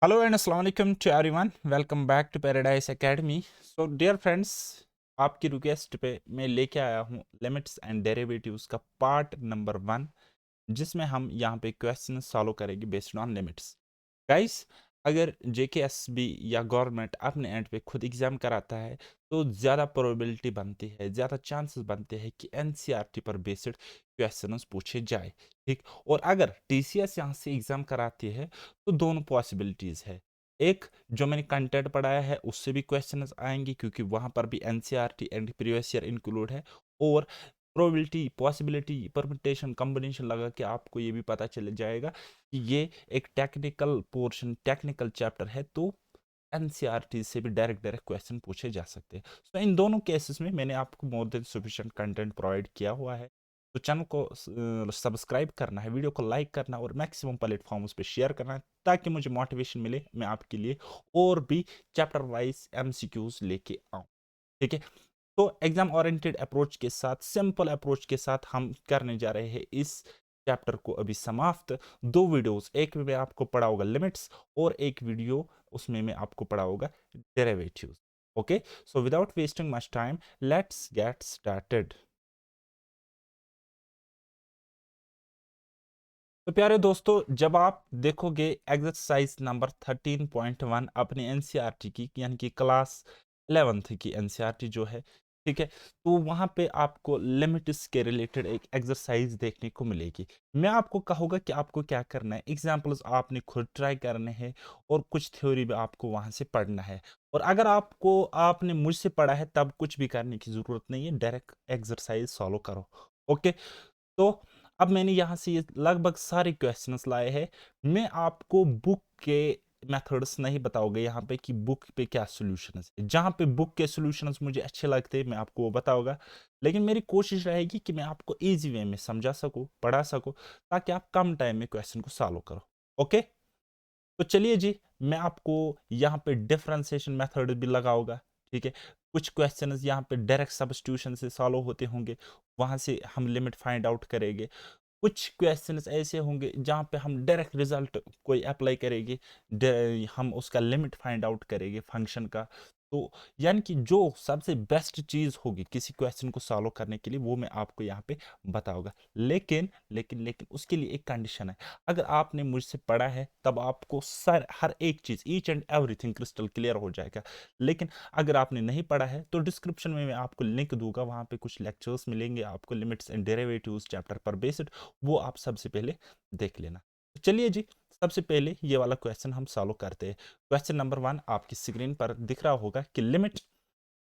Hello and Assalamualaikum to everyone. Welcome back to Paradise Academy. So dear friends, आपकी request पे मैं लेके आया हूँ लिमिट्स एंड डेरिवेटिव्स का पार्ट नंबर 1, जिसमें हम यहाँ पे क्वेश्चन सॉल्व करेंगे बेस्ड ऑन लिमिट्स। गाइस, अगर जेकेएसबी या गवर्नमेंट अपने एंड पे खुद एग्जाम कराता है तो ज़्यादा प्रोबेबिलिटी बनती है, ज़्यादा चांसेस बनते हैं कि एनसीईआरटी पर बेस्ड क्वेश्चंस पूछे जाए। ठीक, और अगर टीसीएस यहाँ से एग्जाम कराती है तो दोनों पॉसिबिलिटीज़ है। एक, जो मैंने कंटेंट पढ़ाया है उससे भी क्वेश्चंस आएंगे क्योंकि वहाँ पर भी NCERT and previous year include है, और प्रोबेबिलिटी, पॉसिबिलिटी, परमुटेशन, कॉम्बिनेशन लगा के आपको ये भी पता चल जाएगा कि ये एक टेक्निकल पोर्शन, टेक्निकल चैप्टर है, तो एनसीईआरटी से भी डायरेक्ट डायरेक्ट क्वेश्चन पूछे जा सकते हैं। सो इन दोनों केसेस में मैंने आपको more than sufficient content provide किया हुआ है। तो चैनल को सब्सक्राइब करना है, वीडियो को लाइक करना और मैक्सिमम प्लेटफॉर्म्स पे शेयर करना है ताकि मुझे मोटिवेशन मिले, मैं आपके लिए और भी चैप्टर वाइज एमसीक्यूज लेके आऊँ। ठीक है, तो एग्जाम ओरिएंटेड अप्रोच के साथ, सिंपल अप्रोच के साथ हम करने जा रहे हैं इस चैप्टर को अभी समाप्त। दो वीडियोस, एक में मैं आपको पढ़ाऊंगा लिमिट्स और एक वीडियो उसमें मैं आपको पढ़ाऊंगा derivatives. Okay, so without wasting much time, let's get started. तो प्यारे दोस्तों, जब आप देखोगे एक्सरसाइज नंबर 13.1 अपने एनसीईआरटी की, यानी कि क्लास 11th की एनसीईआरटी जो है, ठीक है, तो वहाँ पे आपको लिमिट्स के रिलेटेड एक एक्सरसाइज देखने को मिलेगी। मैं आपको कहूँगा कि आपको क्या करना है, एग्जाम्पल्स आपने खुद ट्राई करने हैं और कुछ थ्योरी भी आपको वहाँ से पढ़ना है। और अगर आपने मुझसे पढ़ा है तब कुछ भी करने की ज़रूरत नहीं है, डायरेक्ट एक्सरसाइज सॉल्व करो। ओके, तो अब मैंने यहाँ से ये लगभग सारे क्वेश्चंस लाए हैं। मैं आपको बुक के मेथड्स नहीं बताओगे यहाँ पे कि बुक पे क्या सॉल्यूशंस है। जहाँ पे बुक के सॉल्यूशंस मुझे अच्छे लगते हैं मैं आपको वो बताऊंगा, लेकिन मेरी कोशिश रहेगी कि मैं आपको इजी वे में समझा सकूँ, पढ़ा सकूँ, ताकि आप कम टाइम में क्वेश्चन को सॉल्व करो। ओके, तो चलिए जी, मैं आपको यहाँ पे डिफरेंशिएशन मेथड भी लगाऊंगा। ठीक है, कुछ क्वेश्चंस यहाँ पे डायरेक्ट सब्स्टिट्यूशन से सॉल्व होते होंगे, वहां से हम लिमिट फाइंड आउट करेंगे। कुछ क्वेश्चंस ऐसे होंगे जहाँ पे हम डायरेक्ट रिजल्ट कोई अप्लाई करेंगे, हम उसका लिमिट फाइंड आउट करेंगे फंक्शन का। तो यानी कि जो सबसे बेस्ट चीज़ होगी किसी क्वेश्चन को सॉल्व करने के लिए वो मैं आपको यहाँ पे बताऊंगा। लेकिन उसके लिए एक कंडीशन है। अगर आपने मुझसे पढ़ा है तब आपको सर हर एक चीज़, each and everything crystal clear हो जाएगा। लेकिन अगर आपने नहीं पढ़ा है तो डिस्क्रिप्शन में मैं आपको लिंक दूंगा, वहाँ पे कुछ लेक्चर्स मिलेंगे आपको लिमिट्स एंड डेरिवेटिव्स चैप्टर पर बेस्ड, वो आप सबसे पहले देख लेना। तो चलिए जी, सबसे पहले ये वाला क्वेश्चन हम सॉल्व करते हैं। क्वेश्चन नंबर 1 आपकी स्क्रीन पर दिख रहा होगा कि लिमिट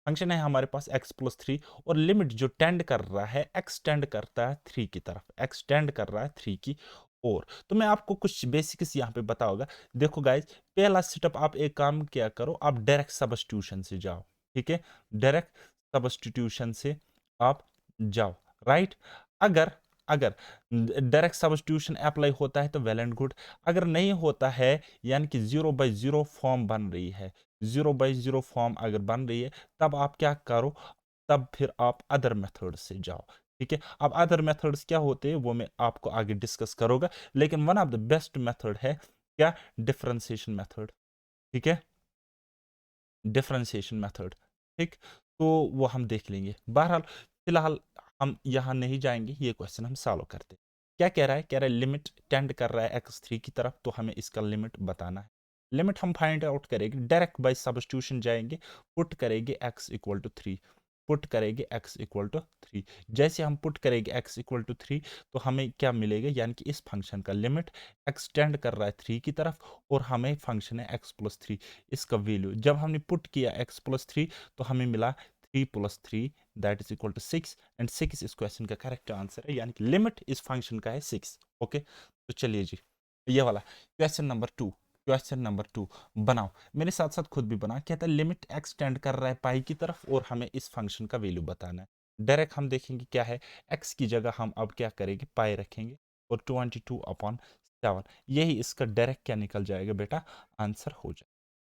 फंक्शन है हमारे पास x+3, और लिमिट जो टेंड कर रहा है, एक्सटेंड करता है 3 की तरफ, एक्सटेंड कर रहा है 3 की। और तो मैं आपको कुछ बेसिक्स यहाँ पे बताऊंगा। देखो गाइज, पहला सेटअप आप एक काम किया करो, आप डायरेक्ट सब्स्टिट्यूशन से जाओ। ठीक है, डायरेक्ट सब्स्टिट्यूशन से आप जाओ। राइट, अगर अगर डायरेक्ट सब्स्टिट्यूशन अप्लाई होता है तो वेल एंड गुड। अगर नहीं होता है, यानी कि 0/0 फॉर्म बन रही है, 0/0 फॉर्म अगर बन रही है, तब आप क्या करो, तब फिर आप अदर मेथड से जाओ। ठीक है, अब अदर मेथड्स क्या होते हैं वो मैं आपको आगे डिस्कस करूंगा, लेकिन one of the best method है क्या, डिफरेंशिएशन मेथड। ठीक है, डिफरेंशिएशन मेथड। ठीक, तो वो हम देख लेंगे। बहरहाल फिलहाल हम यहाँ नहीं जाएंगे, ये क्वेश्चन हम सॉल्व करते हैं। क्या कह रहा है, कह रहा है लिमिट टेंड कर रहा है x3 की तरफ, तो हमें इसका लिमिट बताना है। लिमिट हम फाइंड आउट करेंगे, डायरेक्ट बाय सब्स्टिट्यूशन जाएंगे, पुट करेंगे x = 3, पुट करेंगे x = 3। जैसे हम पुट करेंगे x = 3 तो हमें क्या मिलेगा, यानी कि इस फंक्शन का लिमिट एक्सटेंड कर रहा है 3 की तरफ, और हमें फंक्शन है x+3। इसका वैल्यू जब हमने पुट किया x+3 तो हमें मिला 3+3 that is equal to 6, and 6 इस क्वेश्चन का करेक्ट आंसर है, यानी कि लिमिट इस फंक्शन का है 6। ओके, तो चलिए जी, ये वाला क्वेश्चन नंबर 2, क्वेश्चन नंबर 2 बनाओ, मेरे साथ साथ खुद भी बना। कहता है लिमिट एक्सटेंड कर रहा है पाई की तरफ और हमें इस फंक्शन का वैल्यू बताना है। डायरेक्ट हम देखेंगे क्या है, x की जगह हम अब क्या करेंगे, पाई रखेंगे, और 22/7, यही इसका डायरेक्ट क्या निकल जाएगा बेटा, आंसर हो जाए।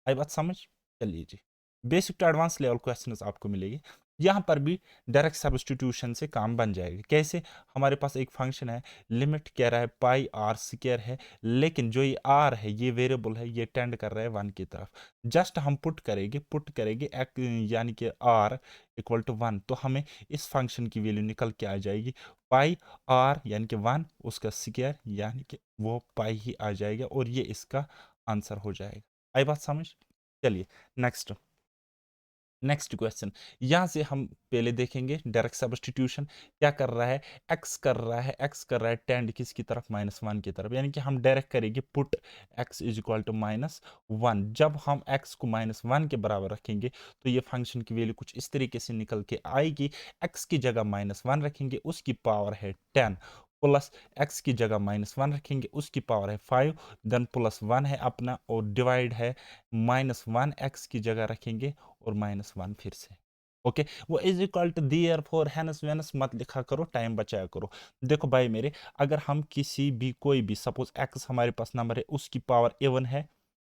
आई बात समझ, चलिए जी, basic to advance level questions आपको मिलेगी। यहाँ पर भी डायरेक्ट सब्स्टिट्यूशन से काम बन जाएगा। कैसे? हमारे पास एक फंक्शन है, लिमिट कह रहा है पाई आर स्क्वायर है, लेकिन जो ये आर है ये वेरिएबल है, ये टेंड कर रहा है 1 की तरफ। जस्ट हम पुट करेंगे यानी कि आर इक्वल टू 1, तो हमें इस फंक्शन की वैल्यू निकल के आ जाएगी पाई आर यानी कि 1 उसका स्क्वायर यानी कि वो पाई ही आ जाएगा, और ये इसका आंसर हो जाएगा। आई बात समझ? चलिए नेक्स्ट नेक्स्ट क्वेश्चन। यहां से हम पहले देखेंगे डायरेक्ट सब्स्टिट्यूशन क्या कर रहा है। एक्स कर रहा है टेंड किसकी तरफ? -1 की तरफ, यानी कि हम डायरेक्ट करेंगे put x is equal to -1। जब हम x को -1 के बराबर रखेंगे तो ये फंक्शन की वैल्यू कुछ इस तरीके से निकल के आएगी। x की जगह -1 रखेंगे, उसकी पावर है 10, प्लस x की जगह -1 रखेंगे, उसकी पावर है 5, देन +1 है अपना, और डिवाइड है -1 x की जगह रखेंगे और -1 फिर से। ओके, वो is equal to therefore hence whence मत लिखा करो, टाइम बचाया करो। देखो भाई मेरे, अगर हम किसी भी कोई भी सपोज x हमारे पास नंबर है, उसकी पावर a1 है,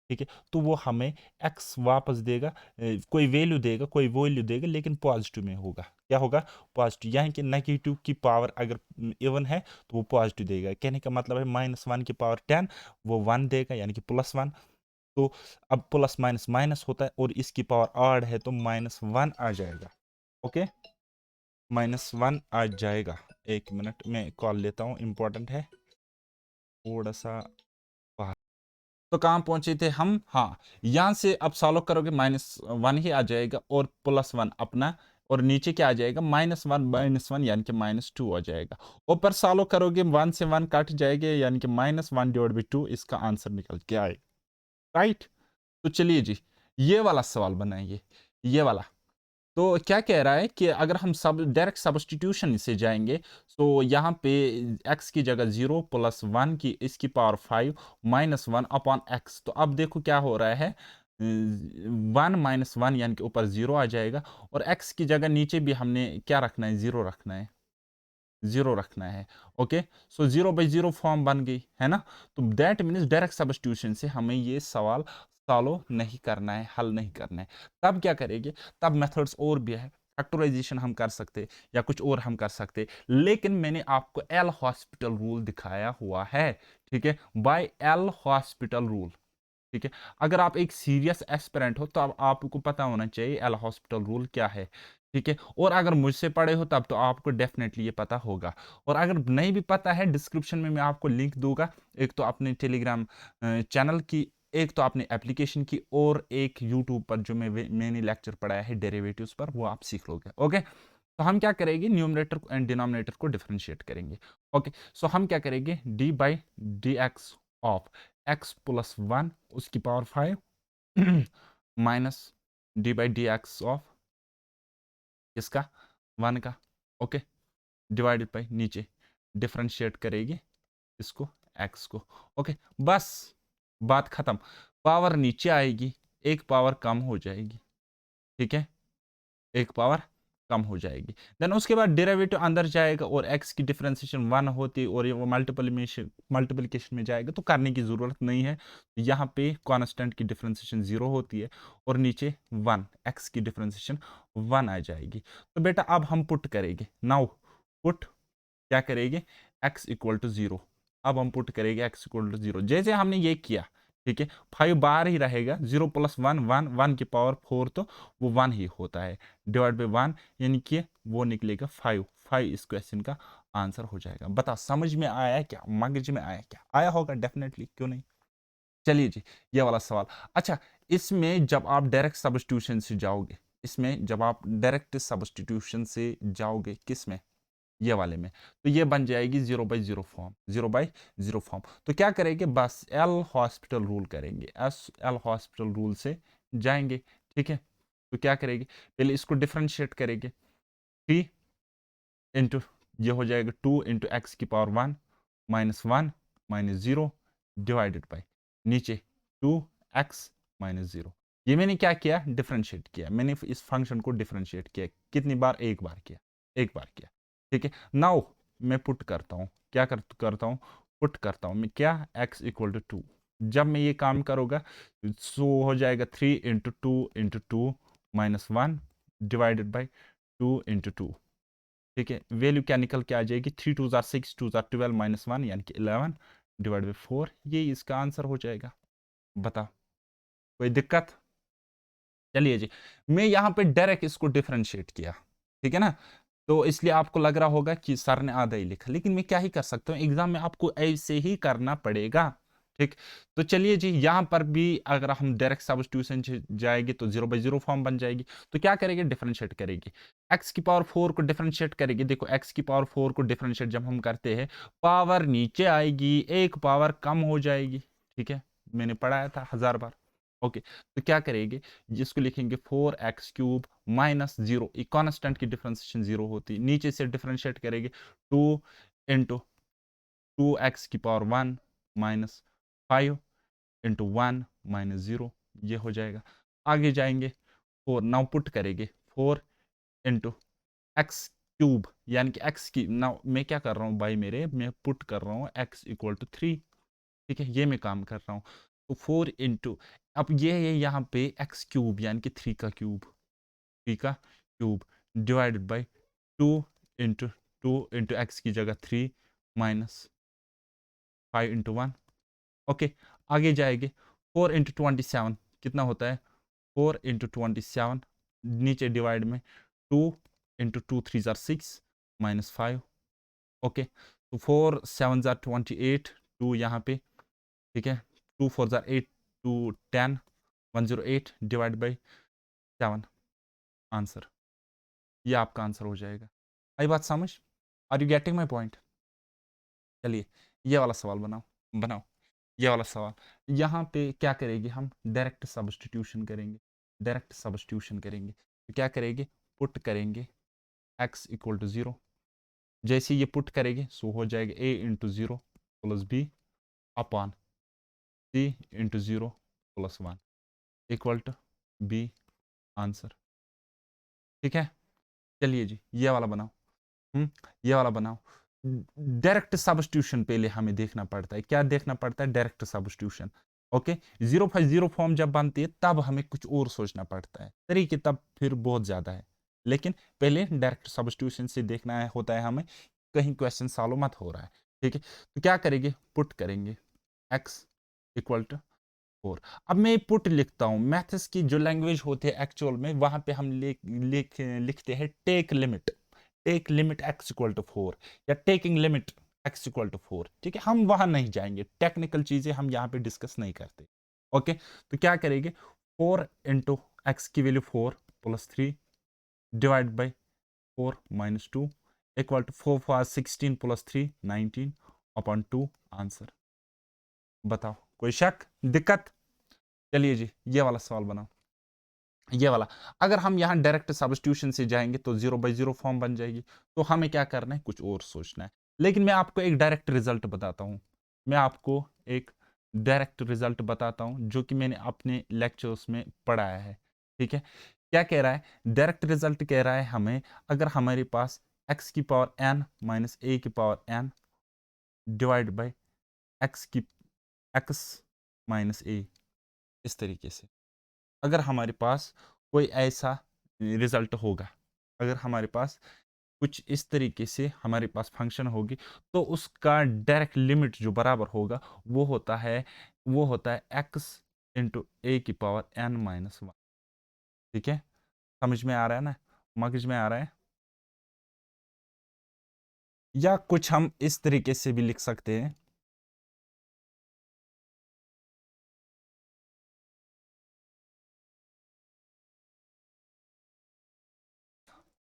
ठीक है, तो वो हमें x वापस देगा, कोई वैल्यू देगा लेकिन पॉजिटिव में होगा। क्या होगा? पॉजिटिव, यानी कि नेगेटिव की पावर अगर a1 है तो वो पॉजिटिव देगा। कहने का मतलब है -1 की पावर 10 वो 1 देगा, यानी कि +1। तो अब प्लस माइनस माइनस होता है और इसकी पावर आड है तो -1 आ जाएगा। ओके, -1 आ जाएगा। एक मिनट में कॉल लेता हूँ, इंपॉर्टेंट है थोड़ा सा बाहर। तो कहाँ पहुंचे थे हम? हाँ, यहाँ से अब सॉल्व करोगे -1 ही आ जाएगा और +1 अपना, और नीचे क्या आ जाएगा? -1 यानी कि -2 आ जाएगा। ऊपर सॉल्व करोगे 1 से 1 कट जाएंगे, यानी कि -1/2 इसका आंसर निकल के आएगा। राइट? तो चलिए जी, ये वाला सवाल बनाइए, ये वाला। तो क्या कह रहा है कि अगर हम सब डायरेक्ट सब्स्टिट्यूशन से जाएंगे, तो यहाँ पे x की जगह 0 + 1 की इसकी पावर 5 -1 अपॉन x। तो अब देखो क्या हो रहा है, 1 -1 यानी कि ऊपर 0 आ जाएगा, और x की जगह नीचे भी हमने क्या रखना है? 0 रखना है, 0 रखना है। ओके, सो 0/0 फॉर्म बन गई है ना। तो दैट मीन्स डायरेक्ट सब्स्टिट्यूशन से हमें ये सवाल सॉल्व नहीं करना है, हल नहीं करना है। तब क्या करेंगे? तब मेथड्स और भी है, फैक्टराइजेशन हम कर सकते या कुछ और हम कर सकते, लेकिन मैंने आपको एल हॉस्पिटल रूल दिखाया हुआ है। ठीक है, बाय एल हॉस्पिटल रूल। ठीक है, अगर आप एक सीरियस एस्पिरेंट हो तो अब आपको पता होना चाहिए एल हॉस्पिटल रूल क्या है। ठीक है, और अगर मुझसे पढ़े हो तब तो आपको डेफिनेटली ये पता होगा, और अगर नहीं भी पता है डिस्क्रिप्शन में मैं आपको लिंक दूंगा, एक तो अपने टेलीग्राम चैनल की, एक तो अपने एप्लीकेशन की, और एक यूट्यूब पर जो मैंने लेक्चर पढ़ाया है डेरिवेटिव्स पर, वो आप सीख लोगे। ओके, तो हम क्या करेंगे? न्यूमरेटर एंड डिनोमिनेटर को डिफरेंशिएट करेंगे। ओके, सो हम क्या करेंगे? d/dx ऑफ x + 1 उसकी पावर 5 माइनस d/dx ऑफ किसका? 1 का। ओके, डिवाइडेड बाई नीचे डिफरेंशिएट करेगी इसको, x को। ओके, बस बात खत्म। पावर नीचे आएगी, एक पावर कम हो जाएगी। ठीक है, एक पावर कम हो जाएगी। देन उसके बाद डेरिवेटिव अंदर जाएगा और x की डिफरेंशिएशन 1 होती और ये वो मल्टीप्लिकेशन में जाएगा, तो करने की ज़रूरत नहीं है। यहाँ पे कांस्टेंट की डिफरेंशिएशन 0 होती है और नीचे 1, x की डिफरेंशिएशन 1 आ जाएगी। तो बेटा अब हम पुट करेंगे, नाउ पुट क्या करेंगे? x equal to 0। अब हम पुट करेंगे x इक्वल टू 0, जैसे हमने ये किया। ठीक है, 5 बार ही रहेगा, 0 + 1 1, 1 की पावर 4 तो वो 1 ही होता है, डिवाइड बाई 1 यानी कि वो निकलेगा 5। 5 इस क्वेश्चन का आंसर हो जाएगा। बता समझ में आया क्या? मगज में आया क्या? आया होगा डेफिनेटली, क्यों नहीं। चलिए जी, ये वाला सवाल। अच्छा, इसमें जब आप डायरेक्ट सब्स्टिट्यूशन से जाओगे, इसमें जब आप डायरेक्ट सब्स्टिट्यूशन से जाओगे, किस में? ये वाले में, तो ये बन जाएगी 0/0 फॉर्म, 0/0 फॉर्म। तो क्या करेंगे? बस एल हॉस्पिटल रूल करेंगे, एल हॉस्पिटल रूल से जाएंगे। ठीक है, तो क्या करेंगे? पहले इसको डिफरेंशिएट करेंगे, 3 इंटू ये हो जाएगा 2 इंटू एक्स की पावर 1 -1 -0 डिवाइडेड बाई नीचे 2x -0। ये मैंने क्या किया? डिफरेंशिएट किया, मैंने इस फंक्शन को डिफरेंशिएट किया। कितनी बार? एक बार किया, एक बार किया। ठीक है, नाउ मैं पुट करता हूँ, क्या करता हूँ? पुट करता हूँ मैं क्या? x equal to 2। जब मैं ये काम करूँगा सो हो जाएगा 3 into 2 into 2 -1 divided by 2 into 2, ठीक है। वैल्यू क्या निकल के आ जाएगी, 3 2 जार 6, 2 जार 12 माइनस 1 यानी कि 11 डिवाइड बाई 4, ये इसका आंसर हो जाएगा। बताओ कोई दिक्कत? चलिए जी, मैं यहाँ पे डायरेक्ट इसको डिफरेंशिएट किया, ठीक है ना। तो इसलिए आपको लग रहा होगा कि सर ने आधा ही लिखा, लेकिन मैं क्या ही कर सकता हूँ, एग्जाम में आपको ऐसे ही करना पड़ेगा, ठीक। तो चलिए जी, यहाँ पर भी अगर हम डायरेक्ट सब्स्टिट्यूशन जाएंगे तो 0/0 फॉर्म बन जाएगी। तो क्या करेंगे, डिफरेंशिएट करेंगे, एक्स की पावर 4 को डिफरेंशिएट करेंगे। देखो एक्स की पावर 4 को डिफरेंशिएट जब हम करते हैं, पावर नीचे आएगी, एक पावर कम हो जाएगी, ठीक है, मैंने पढ़ाया था 1000 बार। ओके, तो क्या करेंगे, जिसको लिखेंगे 4x³ माइनस 0, कॉन्स्टेंट की डिफरेंशिएशन 0 होती है, नीचे से डिफरेंशिएट करेंगे 2 इंटू 2x की पावर 1 माइनस 5 इंटू 1 माइनस 0, ये हो जाएगा। आगे जाएंगे 4, नाउ पुट करेंगे 4 इंटू x³ यानी कि x की, नाउ मैं क्या कर रहा हूँ भाई मेरे, मैं पुट कर रहा हूँ x इक्वल टू 3, ठीक है, ये मैं काम कर रहा हूँ। तो 4 इंटू, अब ये है यहाँ पे x³ यानी कि 3 का क्यूब, 3 का cube divided by 2 into 2 into x की जगह 3 माइनस 5 इंटू 1। ओके, आगे जाएंगे 4 इंटू 27 कितना होता है, 4 इंटू 27, नीचे डिवाइड में 2 इंटू 2 3 जार 6 माइनस 5। ओके, तो 4 7 जार 28, 2 यहाँ पे, ठीक है, 2 4 जार 8, 2 10 108 डिवाइड बाई 7, आंसर, ये आपका आंसर हो जाएगा। आई बात समझ, are you getting my point? चलिए ये वाला सवाल बनाओ, बनाओ ये वाला सवाल। यहाँ पे क्या करेंगे, हम डायरेक्ट सब्स्टिट्यूशन करेंगे, डायरेक्ट सब्स्टिट्यूशन करेंगे। तो क्या करेंगे, पुट करेंगे x इक्वल टू 0, जैसे ये पुट करेंगे सो हो जाएगा a into 0 plus b upon c into 0 plus 1 equal to b, answer, ठीक है। चलिए जी ये वाला बनाओ, ये वाला बनाओ। डायरेक्ट सब्स्टिट्यूशन पहले हमें देखना पड़ता है, क्या देखना पड़ता है, डायरेक्ट सब्स्टिट्यूशन। ओके, 0/0 फॉर्म जब बनती है तब हमें कुछ और सोचना पड़ता है, तरीके तब फिर बहुत ज्यादा है, लेकिन पहले डायरेक्ट सब्स्टिट्यूशन से देखना है, होता है हमें कहीं क्वेश्चन सॉल्व मत हो रहा है, ठीक है। तो क्या करेंगे, पुट करेंगे x इक्वल टू 4। अब मैं पुट लिखता हूं, मैथ्स की जो लैंग्वेज होती है एक्चुअल में, वहां पे हम लिखते हैं take limit, take limit x equal to 4 या taking limit x equal to 4, ठीक है। हम वहां नहीं जाएंगे, टेक्निकल चीजें हम यहाँ पे डिस्कस नहीं करते। ओके, तो क्या करेंगे, 4 इंटू एक्स की value 4 plus 3 divide by 4 minus 2 equal to 4 4 16 plus 3 19 upon 2, answer. बताओ कोई शक दिक्कत? चलिए जी ये वाला सवाल बनाओ, ये वाला। अगर हम यहाँ डायरेक्ट सब्स्टिट्यूशन से जाएंगे तो 0/0 फॉर्म बन जाएगी, तो हमें क्या करना है, कुछ और सोचना है। लेकिन मैं आपको एक डायरेक्ट रिजल्ट बताता हूँ, मैं आपको एक डायरेक्ट रिजल्ट बताता हूँ जो कि मैंने अपने लेक्चर्स में पढ़ाया है, ठीक है। क्या कह रहा है, डायरेक्ट रिजल्ट कह रहा है हमें, अगर हमारे पास x की पावर n माइनस a की power n divide by x की x माइनस a, इस तरीके से अगर हमारे पास कोई ऐसा रिजल्ट होगा, अगर हमारे पास कुछ इस तरीके से हमारे पास फंक्शन होगी, तो उसका डायरेक्ट लिमिट जो बराबर होगा वो होता है x इंटू ए की पावर n माइनस 1, ठीक है। समझ में आ रहा है ना, मगज में आ रहा है? या कुछ हम इस तरीके से भी लिख सकते हैं,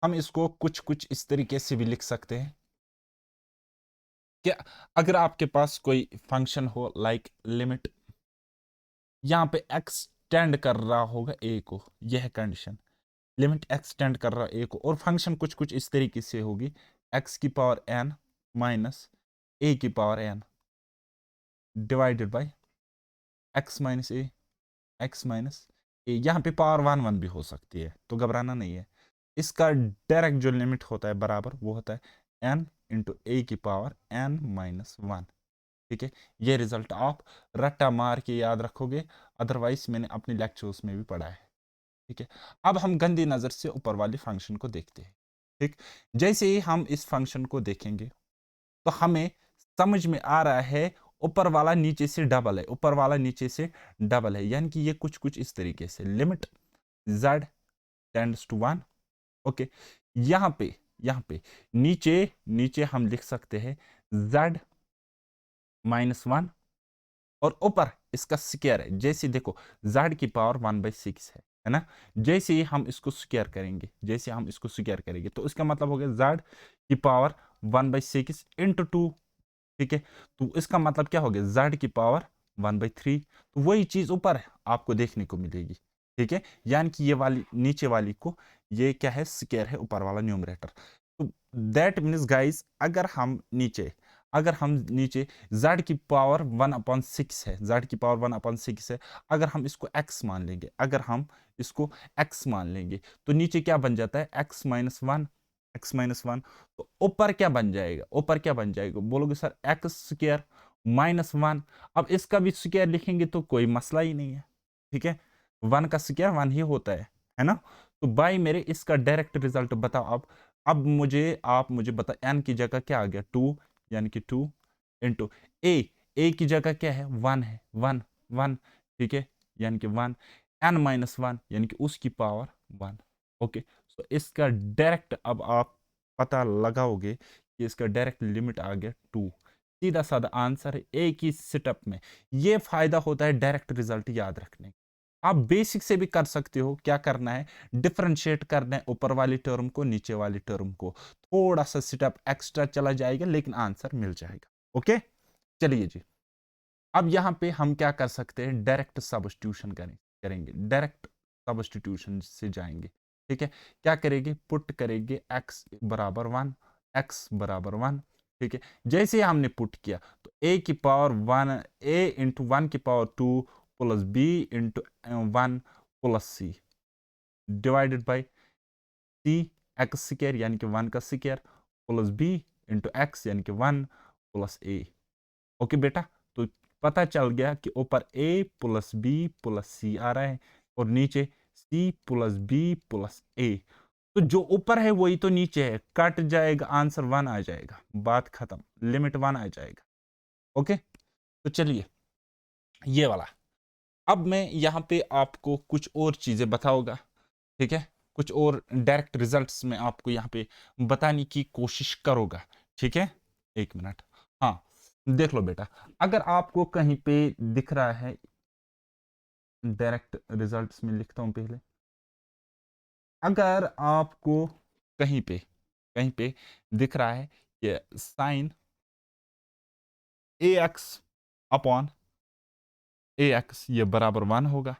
हम इसको कुछ कुछ इस तरीके से भी लिख सकते हैं कि अगर आपके पास कोई फंक्शन हो लाइक लिमिट, यहाँ पे एक्सटेंड कर रहा होगा ए को, यह कंडीशन, लिमिट एक्सटेंड कर रहा है ए को, और फंक्शन कुछ कुछ इस तरीके से होगी, एक्स की पावर एन माइनस ए की power n divided by x minus a, x minus a, यहाँ पे पावर 1 1 भी हो सकती है, तो घबराना नहीं है। इसका डायरेक्ट जो लिमिट होता है बराबर वो होता है एन इंटू ए की पावर एन माइनस 1, ठीक है। ये रिजल्ट आप रट्टा मार के याद रखोगे, अदरवाइज मैंने अपने लेक्चर्स में भी पढ़ा है, ठीक है। अब हम गंदी नज़र से ऊपर वाले फंक्शन को देखते हैं। ठीक, जैसे ही हम इस फंक्शन को देखेंगे तो हमें समझ में आ रहा है ऊपर वाला नीचे से डबल है, ऊपर वाला नीचे से डबल है, यानी कि ये कुछ कुछ इस तरीके से limit z tends to 1। Okay, यहाँ पे नीचे नीचे हम लिख सकते हैं z -1 और ऊपर इसका स्क्वायर है। जैसे देखो z की पावर 1/6 है ना, जैसे ही हम इसको स्क्वायर करेंगे, जैसे हम इसको स्क्वायर करेंगे तो इसका मतलब हो गया z की पावर 1/6 इंटू 2। ठीक है, तो इसका मतलब क्या हो गया z की पावर 1/3। तो वही चीज ऊपर आपको देखने को मिलेगी। ठीक है, यानी कि ये वाली नीचे वाली को ये क्या है स्क्वायर है, ऊपर वाला न्यूमरेटर। तो दैट मीन्स गाइस अगर हम नीचे z की पावर 1/6 है, z की पावर 1/6 है, अगर हम इसको x मान लेंगे, अगर हम इसको x मान लेंगे तो नीचे क्या बन जाता है x-1। तो ऊपर क्या बन जाएगा, ऊपर क्या बन जाएगा, बोलोगे सर x² -1। अब इसका भी स्क्वायर लिखेंगे तो कोई मसला ही नहीं है। ठीक है, 1 का स्क्वायर 1 ही होता है ना। तो भाई मेरे इसका डायरेक्ट रिजल्ट बताओ। अब आप मुझे बता n की जगह क्या आ गया 2, यानी कि 2 इंटू a की जगह क्या है 1 है, 1 1। ठीक है, यानी कि 1 n-1 यानी कि उसकी पावर 1। ओके, तो इसका डायरेक्ट अब आप पता लगाओगे कि इसका डायरेक्ट लिमिट आ गया 2। सीधा साधा आंसर है एक ही सेटअप में। ये फायदा होता है डायरेक्ट रिजल्ट याद रखने का। आप बेसिक से भी कर सकते हो। क्या करना है, डिफरेंशिएट करना है ऊपर वाली टर्म को नीचे वाली टर्म को, थोड़ा सा सेटअप एक्स्ट्रा चला जाएगा लेकिन आंसर मिल जाएगा। ओके, चलिए जी, अब यहां पे हम क्या कर सकते हैं, डायरेक्ट सब्स्टिट्यूशन करेंगे, डायरेक्ट सब्स्टिट्यूशन से जाएंगे। ठीक है, क्या करेंगे, पुट करेंगे x बराबर 1, x बराबर 1। ठीक है, जैसे ही हमने पुट किया तो a की पावर 1, a इंटू 1 की power 2 plus b into 1 plus c divided by c x square यानी कि 1 का square plus b into x यानी कि 1 प्लस a। ओके बेटा, तो पता चल गया कि ऊपर a plus b plus c आ रहा है और नीचे c plus b plus a। तो जो ऊपर है वही तो नीचे है, कट जाएगा, आंसर 1 आ जाएगा, बात खत्म, लिमिट 1 आ जाएगा। ओके, तो चलिए ये वाला, अब मैं यहाँ पे आपको कुछ और चीजें बताऊंगा। ठीक है, कुछ और डायरेक्ट रिजल्ट्स में आपको यहाँ पे बताने की कोशिश करूंगा। ठीक है, एक मिनट। हाँ, देख लो बेटा, अगर आपको कहीं पे दिख रहा है, डायरेक्ट रिजल्ट्स में लिखता हूं पहले, अगर आपको कहीं पे दिख रहा है कि साइन ax अपॉन ax ये बराबर 1 होगा।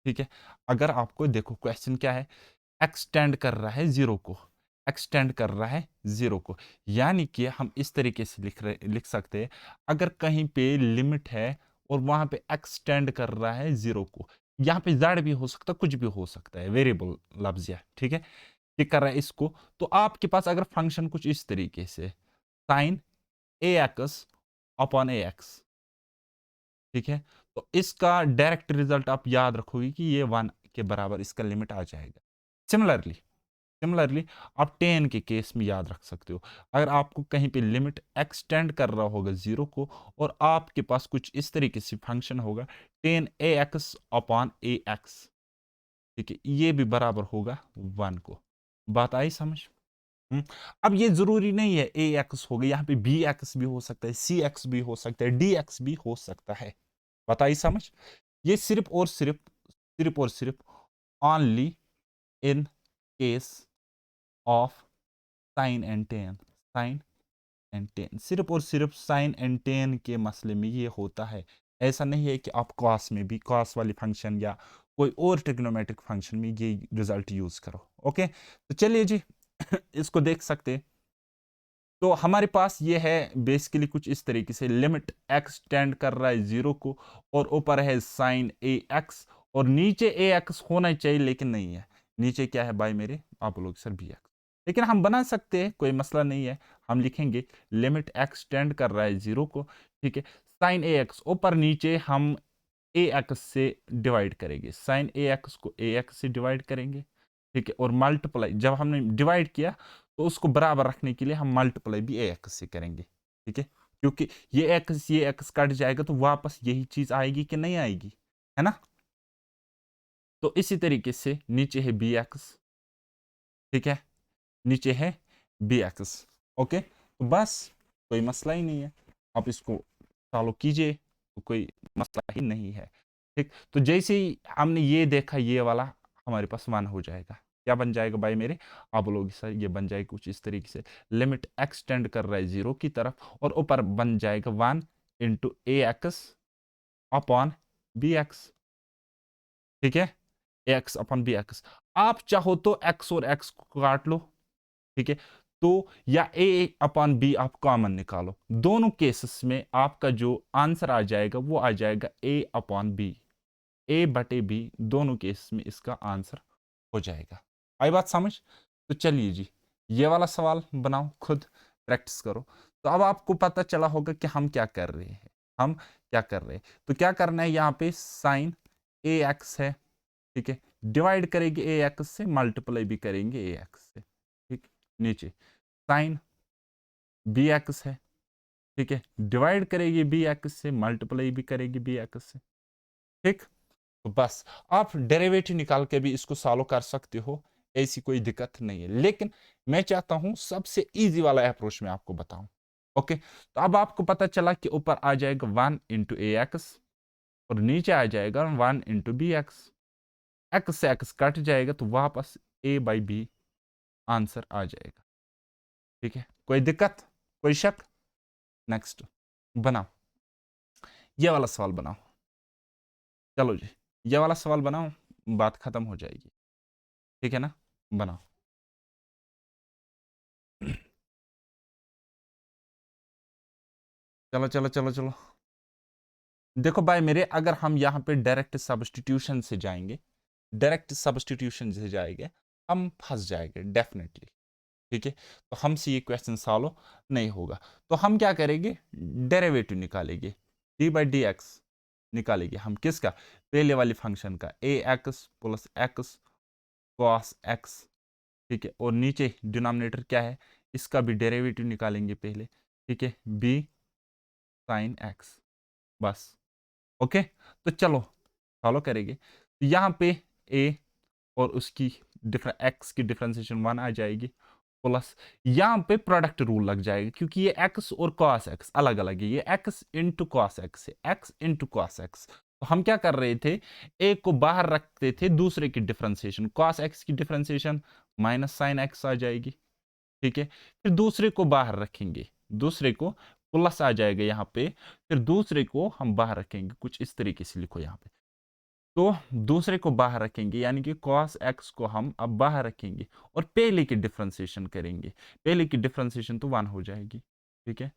ठीक है, अगर आपको देखो क्वेश्चन क्या है, एक्सटेंड कर रहा है जीरो को, एक्सटेंड कर रहा है जीरो को, यानी कि हम इस तरीके से लिख सकते हैं, अगर कहीं पे लिमिट है और वहां पे एक्सटेंड कर रहा है जीरो को, यहाँ पे z भी हो सकता है, कुछ भी हो सकता है, वेरिएबल लफ्ज है। ठीक है, ये कर रहा है इसको, तो आपके पास अगर फंक्शन कुछ इस तरीके से साइन ax अपॉन ax, ठीक है, तो इसका डायरेक्ट रिजल्ट आप याद रखोगे कि ये 1 के बराबर इसका लिमिट आ जाएगा। सिमिलरली आप 10 के केस में याद रख सकते हो, अगर आपको कहीं पे लिमिट एक्सटेंड कर रहा होगा जीरो को और आपके पास कुछ इस तरीके से फंक्शन होगा 10ax अपॉन ax, ठीक है, ये भी बराबर होगा 1 को। बात आई समझ? हम्म, अब ये जरूरी नहीं है ax होगा, यहाँ पे bx भी हो सकता है, cx भी हो सकता है, dx भी हो सकता है। बात आई समझ? ये सिर्फ only in case of sine and tan, sine and tan, सिर्फ और सिर्फ साइन एंड टेन के मसले में ये होता है। ऐसा नहीं है कि आप कॉस में भी, कॉस वाली फंक्शन या कोई और ट्रिग्नोमेट्रिक फंक्शन में ये रिजल्ट यूज करो। ओके, तो चलिए जी इसको देख सकते हैं। तो हमारे पास ये है बेसिकली कुछ इस तरीके से, लिमिट एक्स टेंड कर रहा है जीरो को और ऊपर है साइन ए एक्स और नीचे ए एक्स होना चाहिए लेकिन नहीं है, नीचे क्या है भाई मेरे, आप लोग सर बी एक्स, लेकिन हम बना सकते हैं, कोई मसला नहीं है। हम लिखेंगे लिमिट एक्स टेंड कर रहा है जीरो को, ठीक है, साइन ए एक्स, ऊपर नीचे हम ए एक्स से डिवाइड करेंगे, साइन ए एक्स को ए एक्स से डिवाइड करेंगे, ठीक है, और मल्टीप्लाई, जब हमने डिवाइड किया तो उसको बराबर रखने के लिए हम मल्टीप्लाई भी ए एक्स से करेंगे, ठीक है, क्योंकि ये एक्स कट जाएगा तो वापस यही चीज आएगी कि नहीं आएगी, है ना। तो इसी तरीके से नीचे है बी एक्स, ठीक है, नीचे है बी एक्स। ओके, तो बस कोई मसला ही नहीं है, आप इसको सॉल्व कीजिए तो कोई मसला ही नहीं है, ठीक। तो जैसे ही हमने ये देखा ये वाला हमारे पास 1 हो जाएगा, क्या बन जाएगा भाई मेरे, आप बोलोगे सर ये बन जाएगा कुछ इस तरीके से, लिमिट एक्सटेंड कर रहा है 0 की तरफ और ऊपर बन जाएगा 1 इंटू ए एक्स अपॉन बी एक्स, ठीक है, एक्स अपॉन बी एक्स। आप चाहो तो एक्स और एक्स को काट लो, ठीक है, तो या ए अपॉन बी आप कॉमन निकालो, दोनों केसेस में आपका जो आंसर आ जाएगा वो आ जाएगा ए अपॉन बी, ए बटे बी, दोनों केस में इसका आंसर हो जाएगा। आई बात समझ। तो चलिए जी, ये वाला सवाल बनाओ, खुद प्रैक्टिस करो। तो अब आपको पता चला होगा कि हम क्या कर रहे हैं, हम क्या कर रहे हैं। तो क्या करना है, यहाँ पे साइन ए एक्स है, ठीक है, डिवाइड करेंगे ए एक्स से, मल्टीप्लाई भी करेंगे ए एक्स से, ठीक, नीचे साइन बी एक्स है, ठीक है, डिवाइड करेगी बी एक्स से, मल्टीप्लाई भी करेगी बी एक्स से, ठीक। तो बस आप डेरिवेटिव निकाल के भी इसको सॉल्व कर सकते हो, ऐसी कोई दिक्कत नहीं है, लेकिन मैं चाहता हूं सबसे इजी वाला अप्रोच मैं आपको बताऊं। ओके, तो अब आपको पता चला कि ऊपर आ जाएगा 1 इंटू ए एक्स और नीचे आ जाएगा 1 इंटू बी एक्स, एक्स से एक्स कट जाएगा तो वापस ए बाई बी आंसर आ जाएगा, ठीक है, कोई दिक्कत, कोई शक। नेक्स्ट बनाओ, ये वाला सवाल बनाओ, चलो जी, ये वाला सवाल बनाओ, बात खत्म हो जाएगी, ठीक है ना, बनाओ। चलो चलो चलो चलो, देखो भाई मेरे, अगर हम यहाँ पे डायरेक्ट सब्स्टिट्यूशन से जाएंगे, डायरेक्ट सब्स्टिट्यूशन से जाएंगे, हम फंस जाएंगे डेफिनेटली, ठीक है, तो हमसे ये क्वेश्चन सॉल्व नहीं होगा। तो हम क्या करेंगे, डेरिवेटिव निकालेंगे, डी बाई डी एक्स निकालेंगे हम, किसका, पहले वाली फंक्शन का, a x plus x cos x, ठीक है, और नीचे डिनोमिनेटर क्या है, इसका भी डेरिवेटिव निकालेंगे पहले, ठीक है, बी साइन एक्स, बस। ओके, तो चलो फॉलो करेंगे, तो यहाँ पे ए और उसकी एक्स की डिफरेंशिएशन 1 आ जाएगी, प्लस यहाँ पे प्रोडक्ट रूल लग जाएगा, क्योंकि ये एक्स और कॉस एक्स अलग अलग है, ये एक्स इंटू कॉस एक्स है, एक्स इंटू कॉस एक्स। तो हम क्या कर रहे थे, एक को बाहर रखते थे, दूसरे की डिफरेंशिएशन, कॉस एक्स की डिफरेंशिएशन माइनस साइन एक्स आ जाएगी, ठीक है, फिर दूसरे को बाहर रखेंगे, दूसरे को प्लस आ जाएगा यहाँ पे, फिर दूसरे को हम बाहर रखेंगे, कुछ इस तरीके से लिखो यहाँ पे, तो दूसरे को बाहर रखेंगे, यानी कि cos x को हम अब बाहर रखेंगे और पहले की डिफरेंशिएशन करेंगे, पहले की डिफरेंशिएशन तो 1 हो जाएगी, ठीक है,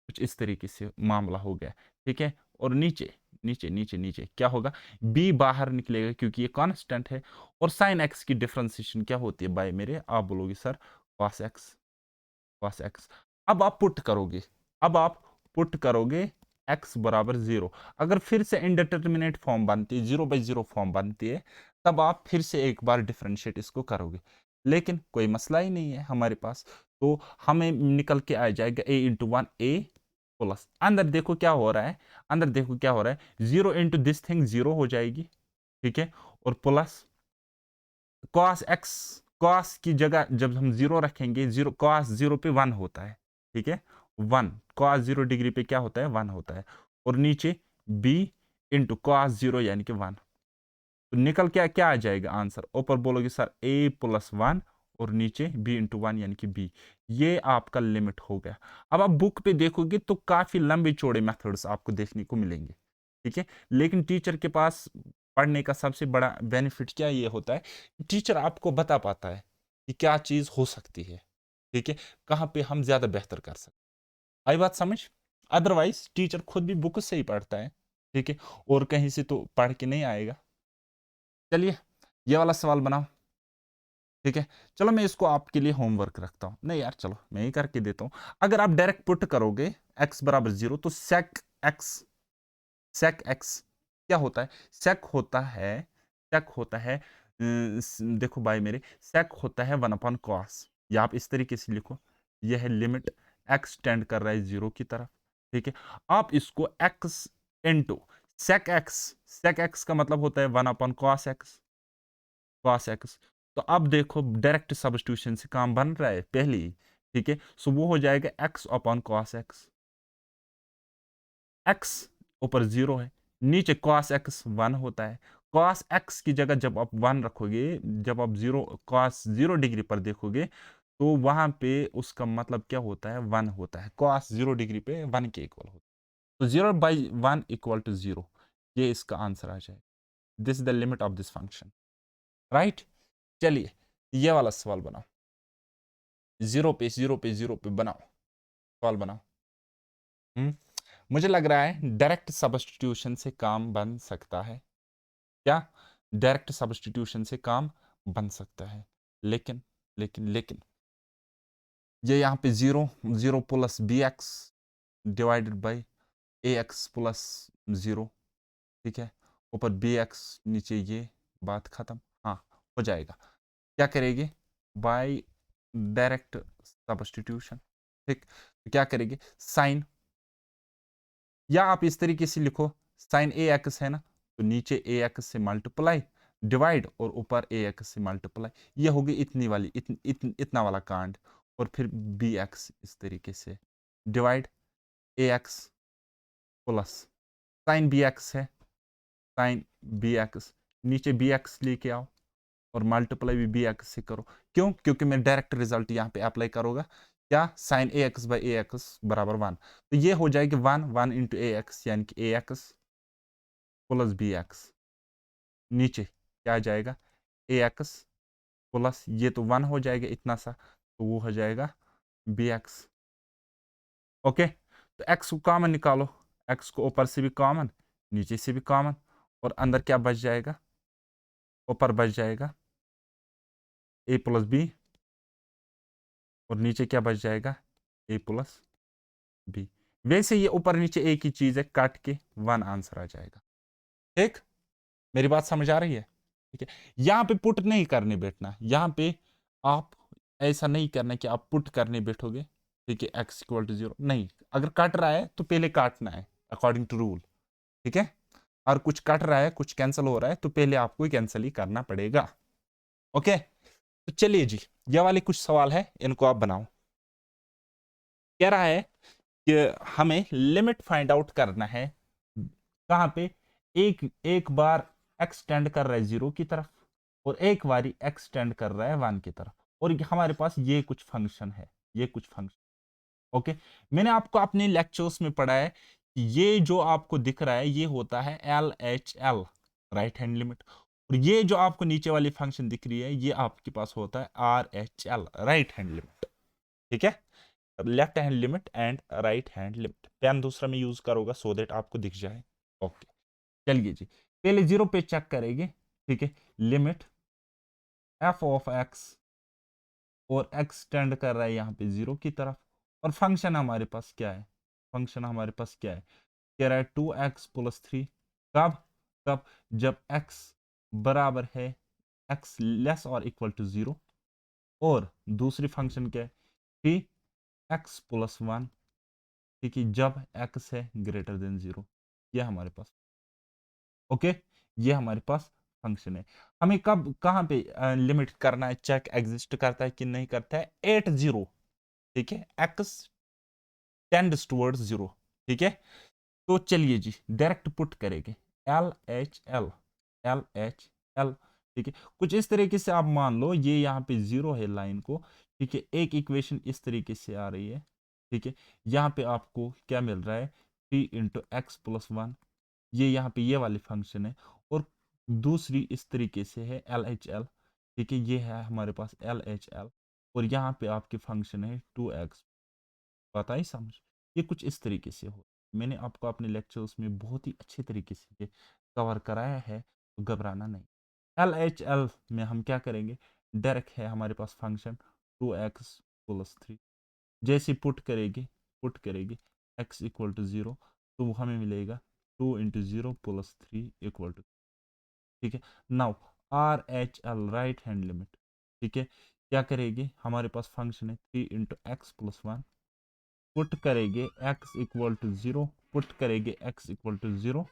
कुछ इस तरीके से मामला हो गया, ठीक है, और नीचे नीचे नीचे नीचे क्या होगा, b बाहर निकलेगा क्योंकि ये कांस्टेंट है, और sin x की डिफरेंशिएशन क्या होती है भाई मेरे, आप बोलोगे sir cos x, cos x। अब आप पुट करोगे, अब आप पुट करोगे x बराबर 0, अगर फिर से इनडिटर्मिनेट फॉर्म बनती है, 0/0 फॉर्म बनती है, तब आप फिर से एक बार डिफरेंशिएट इसको करोगे, लेकिन कोई मसला ही नहीं है हमारे पास, तो हमें निकल के आ जाएगा a इंटू 1 a प्लस, अंदर देखो क्या हो रहा है, अंदर देखो क्या हो रहा है, 0 इंटू दिस थिंग 0 हो जाएगी, ठीक है, और प्लस cos x, cos की जगह जब हम 0 रखेंगे, 0 cos 0 पे 1 होता है, ठीक है, 1 cos 0 डिग्री पे क्या होता है, 1 होता है, और नीचे b इंटू cos 0 यानी कि 1, तो निकल क्या क्या आ जाएगा आंसर, ऊपर बोलोगे सर a प्लस 1 और नीचे b इंटू 1 यानी कि b, ये आपका लिमिट हो गया। अब आप बुक पे देखोगे तो काफी लंबे चौड़े मेथड्स आपको देखने को मिलेंगे, ठीक है, लेकिन टीचर के पास पढ़ने का सबसे बड़ा बेनिफिट क्या ये होता है, टीचर आपको बता पाता है कि क्या चीज हो सकती है, ठीक है, कहाँ पे हम ज्यादा बेहतर कर सकते हैं। आई बात समझ। अदरवाइज टीचर खुद भी बुक से ही पढ़ता है, ठीक है, और कहीं से तो पढ़ के नहीं आएगा। चलिए ये वाला सवाल बनाओ, ठीक है, चलो मैं इसको आपके लिए होमवर्क रखता हूं, नहीं यार चलो मैं ही करके देता हूं। अगर आप डायरेक्ट पुट करोगे x बराबर 0, तो x sec x क्या होता है, sec होता है, sec होता है देखो भाई मेरे, sec होता है 1 अपॉन cos, या आप इस तरीके से लिखो, यह है लिमिट x टेंड कर रहा है 0 की तरफ, ठीक है। आप इसको x इंटू sec x का मतलब होता है 1 cos x। तो अब देखो डायरेक्ट सब्स्टिट्यूशन से काम बन रहा है पहले ही, ठीक है। सो वो हो जाएगा x अपॉन cos x ऊपर 0 है, नीचे cos x 1 होता है। cos x की जगह जब आप 1 रखोगे, जब आप 0 cos 0 डिग्री पर देखोगे, तो वहां पे उसका मतलब क्या होता है, 1 होता है। cos 0 डिग्री पे 1 के इक्वल होता है। तो 0/1 इक्वल टू 0, ये इसका आंसर आ जाए। This is the limit of this function, right. चलिए ये वाला सवाल बनाओ, 0 पे बनाओ, सवाल बनाओ। हम्म मुझे लग रहा है डायरेक्ट सब्स्टिट्यूशन से काम बन सकता है। क्या? डायरेक्ट सब्स्टिट्यूशन से काम बन सकता है, लेकिन लेकिन ये यहाँ पे 0 plus b x divided by a x plus 0, ठीक है। ऊपर बी एक्स, नीचे ये बात खत्म। हाँ, हो जाएगा। क्या करेगी? बाय डायरेक्ट सब्स्टिट्यूशन, ठीक। तो क्या करेगी? साइन, या आप इस तरीके से लिखो, साइन ए एक्स है ना, तो नीचे ए एक्स से मल्टीप्लाई, डिवाइड, और ऊपर ए एक्स से मल्टीप्लाई। ये होगी इतनी वाली इतना वाला कांड, और फिर बी एक्स इस तरीके से divide a x plus sine b x है, साइन बी एक्स, नीचे बी एक्स लेके आओ और मल्टीप्लाई भी बी एक्स से करो। क्यों? क्योंकि मैं डायरेक्ट रिजल्ट यहाँ पे अप्लाई करूंगा। क्या? Sine a x by a x बराबर 1, तो ये हो जाएगी 1 इंटू ए एक्स, यानी कि ए एक्स प्लस बी एक्स। नीचे क्या आ जाएगा? ए एक्स प्लस, ये तो 1 हो जाएगा इतना सा, तो वो हो जाएगा बी एक्स। ओके, तो एक्स को कॉमन निकालो, एक्स को ऊपर से भी कॉमन, नीचे से भी कॉमन, और अंदर क्या बच जाएगा? ऊपर बच जाएगा ए प्लस बी, और नीचे क्या बच जाएगा? ए प्लस बी। वैसे ये ऊपर नीचे एक ही चीज है, काट के 1 आंसर आ जाएगा। ठीक, मेरी बात समझ आ रही है? ठीक है, यहां पे पुट नहीं करने बैठना, यहां पे आप ऐसा नहीं करना कि आप पुट करने बैठोगे, ठीक है, एक्स इक्वल टू 0 नहीं। अगर कट रहा है तो पहले काटना है अकॉर्डिंग टू रूल, ठीक है। और कुछ कट रहा है, कुछ कैंसिल हो रहा है, तो पहले आपको कैंसिल ही करना पड़ेगा। ओके, तो चलिए जी, ये वाले कुछ सवाल है, इनको आप बनाओ। कह रहा है कि हमें लिमिट फाइंड आउट करना है, कहां पे? एक एक बार एक्सटेंड कर रहा है 0 की तरफ, और एक बारी एक्सटेंड कर रहा है 1 की तरफ, और हमारे पास ये कुछ फंक्शन है, ये कुछ फंक्शन। ओके, मैंने आपको अपने लेक्चर्स में पढ़ा है कि ये जो आपको दिख रहा है ये होता है L H L, right hand limit. और ये जो आपको नीचे वाली फंक्शन दिख रही है, ये आपके पास होता है R H L, right hand limit, ठीक है। Left hand limit and right hand limit. Pen दूसरा में यूज करोगा सो दैट आपको दिख जाए। ओके, चलिए जी, पहले 0 पे चेक करेंगे, ठीक है। लिमिट एफ ऑफ एक्स, और एक्स टेंड कर रहा है यहाँ पे 0 की तरफ, और फंक्शन हमारे पास क्या है? फंक्शन हमारे पास क्या है? कह रहा है 2x प्लस 3। कब? कब? जब x बराबर है, x लेस और इक्वल टू 0, और दूसरी फंक्शन क्या है? 3x प्लस 1, ठीक है, जब x है ग्रेटर देन 0। ये हमारे पास, ओके, ये हमारे पास फंक्शन है। हमें कब कहां पे लिमिट करना है, चेक एग्जिस्ट करता है कि नहीं करता है? एट 0, ठीक है, x टेंड्स टुवर्ड्स 0, ठीक है। तो चलिए जी, डायरेक्ट पुट करेंगे, L H L, L H L, ठीक है। कुछ इस तरीके से आप मान लो, ये यहाँ पे 0 है लाइन को, ठीक है। एक इक्वेशन इस तरीके से आ रही है, ठीक है। यहाँ पे आपको क्या मिल रहा है? 3 × x+1, ये यहाँ पे ये वाली फंक्शन है, और दूसरी इस तरीके से है एल एच एल, ठीक है। ये है हमारे पास एल एच एल, और यहाँ पे आपके फंक्शन है 2x। पता ही समझ, ये कुछ इस तरीके से हो। मैंने आपको अपने लेक्चर्स में बहुत ही अच्छे तरीके से ये कवर कराया है, तो घबराना नहीं। एल एच एल में हम क्या करेंगे? डायरेक्ट है हमारे पास फंक्शन 2x+3, जैसे पुट करेगी x इक्वल टू 0, तो हमें मिलेगा 2 × 0 + 3 = ठीक है। Now are H L, right hand limit, ठीक है। क्या करेंगे, हमारे पास फंक्शन है 3 इंटू एक्स प्लस 1, पुट करेंगे x इक्वल टू 0, पुट करेंगे x इक्वल टू 0।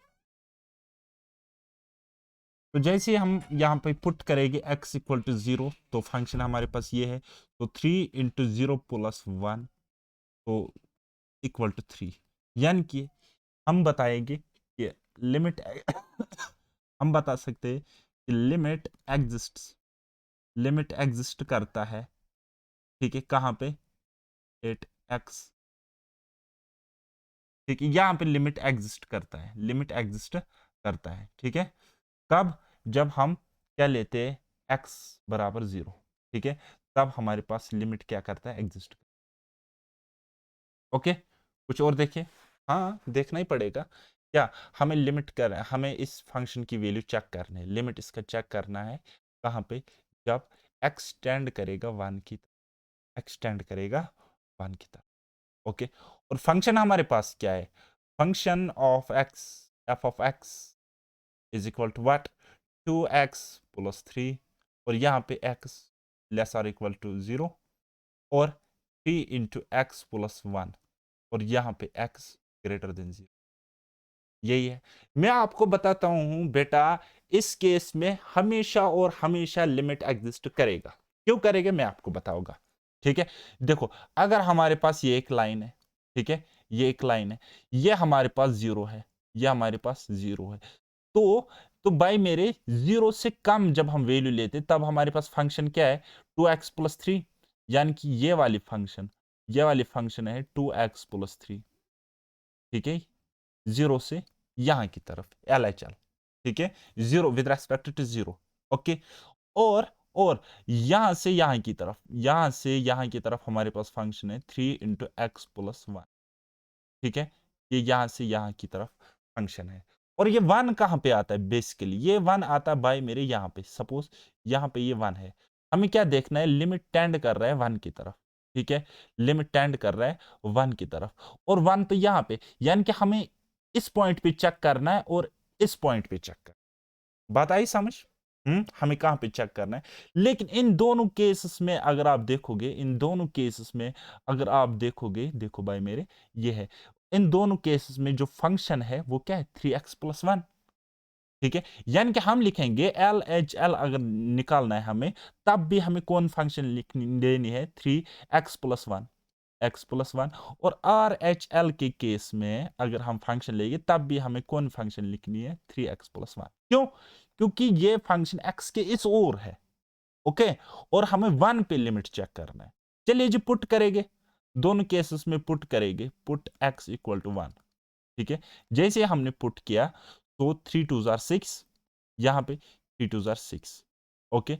तो जैसे हम यहाँ पे पुट करेंगे x इक्वल टू 0, तो फंक्शन हमारे पास ये है, तो 3 इंटू 0 प्लस 1 तो इक्वल टू 3। यानी कि हम बताएंगे कि लिमिट हम बता सकते हैं कि लिमिट एग्जिस्ट करता है, ठीक है, कहाँ पे, एट एक्स, ठीक है, यहाँ पे लिमिट एग्जिस्ट करता है, लिमिट एग्जिस्ट करता है, ठीक है। कब, जब हम क्या लेते हैं, x बराबर 0, ठीक है, तब हमारे पास लिमिट क्या करता है, एग्जिस्ट। ओके, कुछ और देखें, हाँ देखना ही पड़ेगा। क्या, हमें लिमिट कर, हमें इस फंक्शन की वैल्यू चेक करनी है, लिमिट इसका चेक करना है कहाँ पे, जब एक्सटेंड करेगा 1 की तरफ, एक्सटेंड करेगा 1 की तरफ। ओके, और फंक्शन हमारे पास क्या है, function of x, f of x is equal to what, 2x plus 3, और यहाँ पे x less or equal to 0, और 3 इंटू एक्स प्लस 1, और यहाँ पे x ग्रेटर देन 0। यही है, मैं आपको बताता हूं बेटा, इस केस में हमेशा और हमेशा लिमिट एग्जिस्ट करेगा। क्यों करेगा मैं आपको बताऊंगा, ठीक है। देखो, अगर हमारे पास ये एक लाइन है, ठीक है, ये एक लाइन है, ये हमारे पास 0 है, ये हमारे पास 0 है, तो भाई मेरे 0 से कम जब हम वैल्यू लेते तब हमारे पास फंक्शन क्या है, 2x प्लस 3, यानी कि ये वाली फंक्शन है 2x प्लस 3, ठीक है, 0 से यहां की तरफ LHL, ठीक है, 0 विद रेस्पेक्ट टू 0। ओके, और यहां से यहां की तरफ, यहां से यहां की तरफ हमारे पास फंक्शन है 3 इंटू एक्स प्लस 1, ठीक है, ये यहां से यहां की तरफ फंक्शन है। और ये 1 कहां पे आता है, बेसिकली ये 1 आता है भाई मेरे यहां पे, सपोज यहां पे ये 1 है, हमें क्या देखना है, लिमिट टेंड कर रहा है 1 की तरफ, ठीक है, लिमिट टेंड कर रहा है 1 की तरफ, और 1 तो यहां पे, यानी कि हमें इस पॉइंट पे चेक करना है और इस पॉइंट पे चेक करना है। बात आई समझ, हमें कहां पे चेक करना है। लेकिन इन दोनों केसेस में अगर आप देखोगे, इन दोनों केसेस में अगर आप देखोगे, देखो भाई मेरे, ये है, इन दोनों केसेस में जो फंक्शन है वो क्या है, 3x प्लस 1, ठीक है, यानी कि हम लिखेंगे LHL अगर निकालना है हमें, तब भी हमें कौन फंक्शन लिखनी देनी है, 3x प्लस 1, x प्लस 1, और RHL के केस में अगर हम फंक्शन लेंगे तब भी हमें कौन फंक्शन लिखनी है, 3x प्लस 1। क्यों, क्योंकि ये फंक्शन x के इस ओर है, ओके, और हमें 1 पे लिमिट चेक करना है। चलिए जी, पुट करेंगे, दोनों केसेस में पुट करेंगे, पुट x इक्वल टू 1, ठीक है, जैसे हमने पुट किया तो 3 2 जार 6, यहां पे 3 2 जार 6, ओके,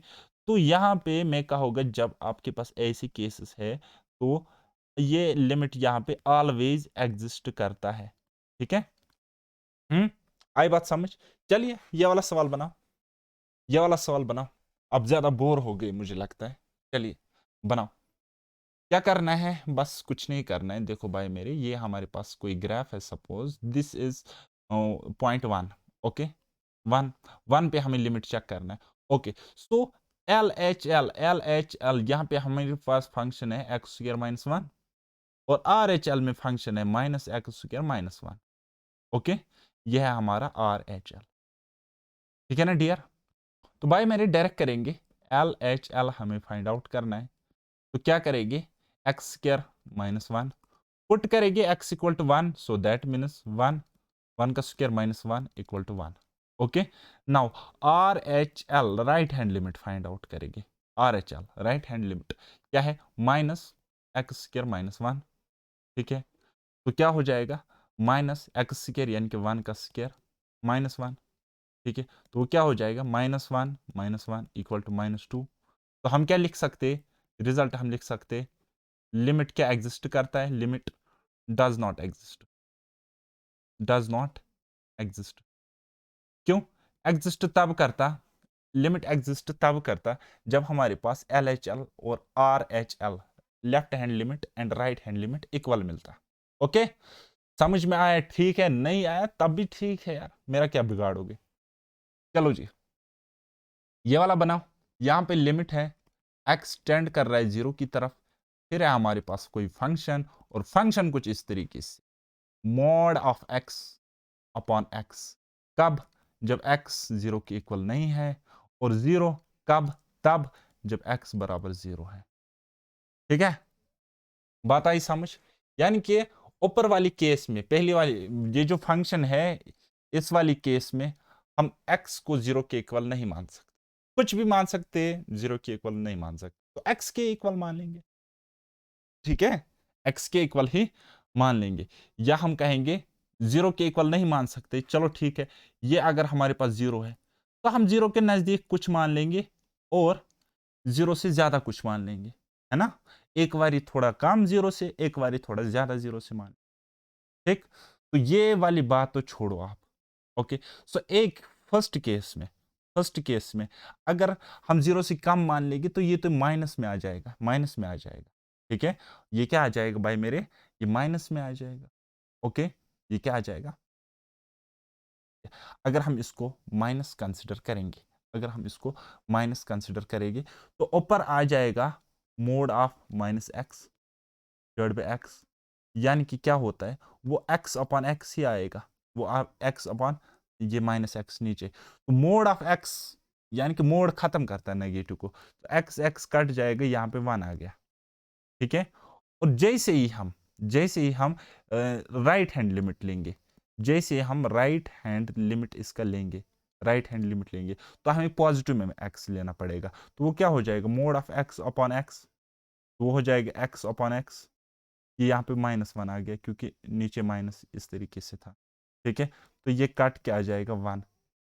तो यहां पे मैं कहूंगा जब आपके पास ऐसी केसेस है तो ये लिमिट यहां पे ऑलवेज एग्जिस्ट करता है, ठीक है। हम्म, आई बात समझ। चलिए ये वाला सवाल बनाओ, ये वाला सवाल बनाओ, अब ज्यादा बोर हो गए मुझे लगता है, चलिए बनाओ। क्या करना है, बस कुछ नहीं करना है, देखो भाई मेरे, ये हमारे पास कोई ग्राफ है, suppose this is point 1, okay, 1 1 पे हमें लिमिट चेक करना है। Okay, so L H L यहाँ पे हमारे पास फंक्शन है एक्स स्क्र माइनस 1, और RHL में फंक्शन है minus x square minus 1, okay, यह है हमारा RHL, ठीक है ना डियर। तो भाई मेरे डायरेक्ट करेंगे, LHL हमें फाइंड आउट करना है, तो क्या करेंगे, एक्स स्क्र माइनस 1, पुट करेंगे x equal to 1, so that means 1, 1 का square minus 1 equal to 1, okay. Now RHL right hand limit find out करेंगे, RHL राइट हैंड लिमिट क्या है, माइनस एक्स स्क्वायर माइनस 1, ठीक है, तो क्या हो जाएगा, माइनस एक्स स्क्वायर यानी कि 1 का स्क्वायर माइनस 1, ठीक है, तो वो क्या हो जाएगा, माइनस वन इक्वल टू -2। तो हम क्या लिख सकते, रिजल्ट हम लिख सकते, लिमिट क्या एग्जिस्ट करता है, limit does not exist, does not exist. क्यों, एग्जिस्ट तब करता, लिमिट एग्जिस्ट तब करता जब हमारे पास LHL और RHL, left hand limit and right hand limit equal मिलता। ओके, समझ में आया, ठीक है, नहीं आया तब भी ठीक है यार, मेरा क्या बिगाड़ोगे। चलो जी, ये वाला बनाओ, यहां पे लिमिट है एक्स टेंड कर रहा है 0 की तरफ, फिर है हमारे पास कोई फंक्शन, और फंक्शन कुछ इस तरीके से, mod of x upon x. कब? जब एक्स 0 के इक्वल नहीं है, और 0 कब? तब जब एक्स बराबर 0 है। ठीक है, बात आई समझ? यानी कि ऊपर वाली केस में, पहली वाली ये जो फंक्शन है, इस वाली केस में हम x को 0 के इक्वल नहीं मान सकते, कुछ भी मान सकते, 0 के इक्वल नहीं मान सकते, तो x के इक्वल मान लेंगे। ठीक है, x के इक्वल ही मान लेंगे, या हम कहेंगे 0 के इक्वल नहीं मान सकते, चलो ठीक है, ये अगर हमारे पास 0 है तो हम 0 के नजदीक कुछ मान लेंगे और 0 से ज्यादा कुछ मान लेंगे, है ना? एक बारी थोड़ा कम 0 से, एक बारी थोड़ा ज्यादा 0 से मान। ठीक, तो ये वाली बात तो छोड़ो आप। ओके, सो एक फर्स्ट केस में अगर हम 0 से कम मान लेंगे तो ये तो माइनस में आ जाएगा, माइनस में आ जाएगा। ठीक है, ये क्या आ जाएगा भाई मेरे? ये माइनस में आ जाएगा। ओके, ये क्या आ जाएगा? अगर हम इसको माइनस कंसिडर करेंगे, अगर हम इसको माइनस कंसिडर करेंगे तो ऊपर आ जाएगा mode of minus x divide by x, यानी कि क्या होता है, वो x अपॉन एक्स ही आएगा, वो आप x अपॉन ये माइनस एक्स नीचे, तो मोड ऑफ x, यानी कि मोड खत्म करता है नेगेटिव को, तो x x कट जाएगा, यहाँ पे 1 आ गया। ठीक है, और जैसे ही हम राइट हैंड लिमिट लेंगे, जैसे हम राइट हैंड लिमिट इसका लेंगे, राइट हैंड लिमिट लेंगे, तो हमें पॉजिटिव में x लेना पड़ेगा, तो वो क्या हो जाएगा, mode of x upon x, वो हो जाएगा x अपॉन एक्स। ये यहाँ पे -1 आ गया क्योंकि नीचे माइनस इस तरीके से था। ठीक है, तो ये कट के आ जाएगा 1।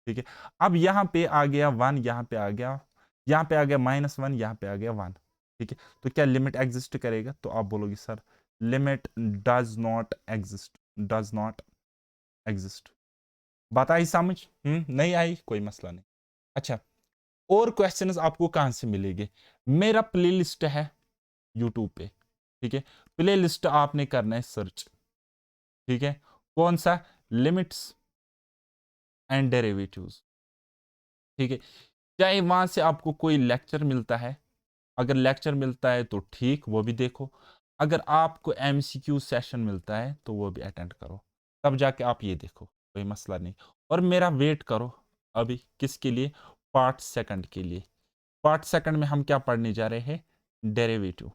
ठीक है, अब यहाँ पे आ गया 1, यहाँ पे आ गया, यहाँ पे आ गया -1, यहाँ पे आ गया 1। ठीक है, तो क्या लिमिट एग्जिस्ट करेगा? तो आप बोलोगे sir limit does not exist, does not exist. बात आई समझ? नहीं आई, कोई मसला नहीं। अच्छा, और क्वेश्चंस आपको कहां से मिलेंगे? मेरा प्लेलिस्ट है यूट्यूब पे। ठीक है, प्ले लिस्ट आपने करना है सर्च। ठीक है, कौन सा? Limits and derivatives. ठीक है, चाहे वहां से आपको कोई लेक्चर मिलता है, अगर लेक्चर मिलता है तो ठीक, वो भी देखो, अगर आपको एमसीक्यू सेशन मिलता है तो वो भी अटेंड करो, तब जाके आप ये देखो, कोई मसला नहीं। और मेरा वेट करो अभी, किसके लिए? पार्ट सेकंड के लिए। पार्ट सेकंड में हम क्या पढ़ने जा रहे हैं? डेरिवेटिव।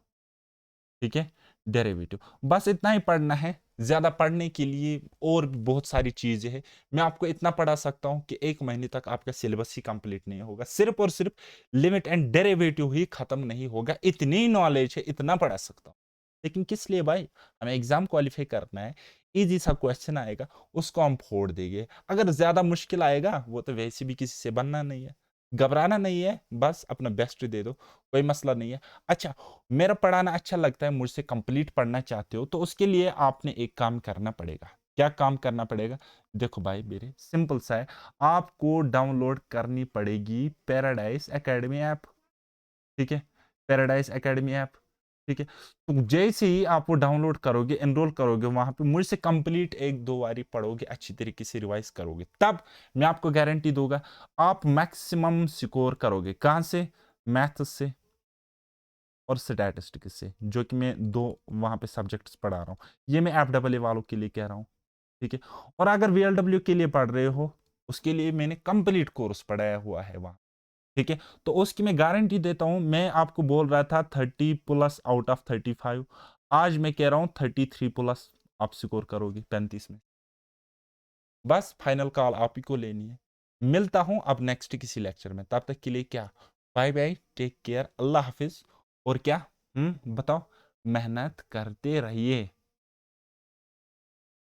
ठीक है, डेरिवेटिव, बस इतना ही पढ़ना है, ज्यादा पढ़ने के लिए और भी बहुत सारी चीजें हैं। मैं आपको इतना पढ़ा सकता हूं कि 1 महीने तक आपका सिलेबस ही कंप्लीट नहीं होगा, सिर्फ और सिर्फ लिमिट एंड डेरिवेटिव ही खत्म नहीं होगा, इतनी नॉलेज है, इतना पढ़ा सकता हूं। लेकिन किस लिए भाई? हमें एग्जाम क्वालिफाई करना है, इजी सा क्वेश्चन आएगा उसको हम फोड़ देंगे, अगर ज्यादा मुश्किल आएगा वो तो वैसे भी किसी से बनना नहीं है, घबराना नहीं है, बस अपना बेस्ट दे दो, कोई मसला नहीं है। अच्छा, मेरा पढ़ाना अच्छा लगता है, मुझसे कंप्लीट पढ़ना चाहते हो, तो उसके लिए आपने एक काम करना पड़ेगा। क्या काम करना पड़ेगा? देखो भाई मेरे, सिंपल सा है, आपको डाउनलोड करनी पड़ेगी पैराडाइज एकेडमी ऐप। ठीक है, पैराडाइज एकेडमी ऐप। ठीक है, तो जैसे ही आप वो डाउनलोड करोगे, एनरोल करोगे, वहां पे मुझसे कंप्लीट 1-2 बारी पढ़ोगे, अच्छी तरीके से रिवाइज करोगे, तब मैं आपको गारंटी दूंगा आप मैक्सिमम स्कोर करोगे। कहां से? मैथ्स से और स्टैटिस्टिक्स से, जो कि मैं 2 वहाँ पे सब्जेक्ट्स पढ़ा रहा हूँ। ये मैं एफडब्ल्यू वालों के लिए कह रहा हूँ। ठीक है, और अगर वीएलडब्ल्यू के लिए पढ़ रहे हो, उसके लिए मैंने कंप्लीट कोर्स पढ़ाया हुआ है वहाँ। ठीक है, तो उसकी मैं गारंटी देता हूँ, मैं आपको बोल रहा था 30 प्लस आउट ऑफ 35, आज मैं कह रहा हूँ 33 प्लस आप स्कोर करोगे 35 में। बस फाइनल कॉल आप ही को लेनी है। मिलता हूँ अब नेक्स्ट किसी लेक्चर में, तब तक के लिए क्या, बाय बाय, टेक केयर, अल्लाह हाफिज। और क्या बताओ, मेहनत करते रहिए।